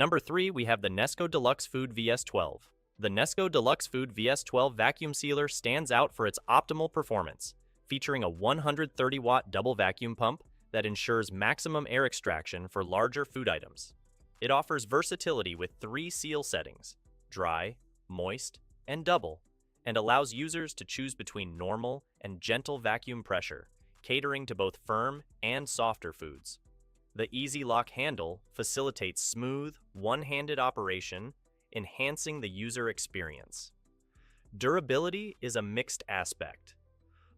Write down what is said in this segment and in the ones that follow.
Number 3, we have the Nesco Deluxe Food VS12. The Nesco Deluxe Food VS12 vacuum sealer stands out for its optimal performance, featuring a 130-watt double vacuum pump that ensures maximum air extraction for larger food items. It offers versatility with 3 seal settings: dry, moist, and double, and allows users to choose between normal and gentle vacuum pressure, catering to both firm and softer foods. The Easy Lock handle facilitates smooth, one-handed operation, enhancing the user experience. Durability is a mixed aspect.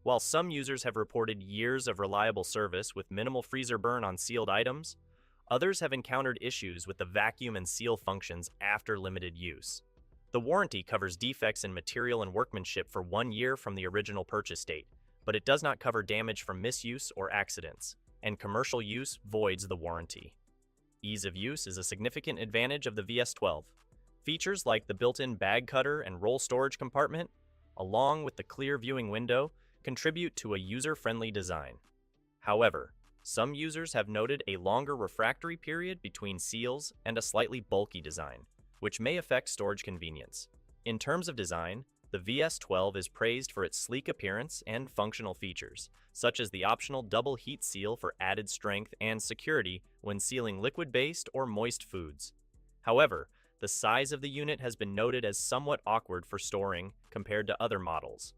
While some users have reported years of reliable service with minimal freezer burn on sealed items, others have encountered issues with the vacuum and seal functions after limited use. The warranty covers defects in material and workmanship for 1 year from the original purchase date, but it does not cover damage from misuse or accidents, and commercial use voids the warranty. Ease of use is a significant advantage of the VS12. Features like the built-in bag cutter and roll storage compartment, along with the clear viewing window, contribute to a user-friendly design. However, some users have noted a longer refractory period between seals and a slightly bulky design, which may affect storage convenience. In terms of design, the VS12 is praised for its sleek appearance and functional features, such as the optional double heat seal for added strength and security when sealing liquid-based or moist foods. However, the size of the unit has been noted as somewhat awkward for storing compared to other models,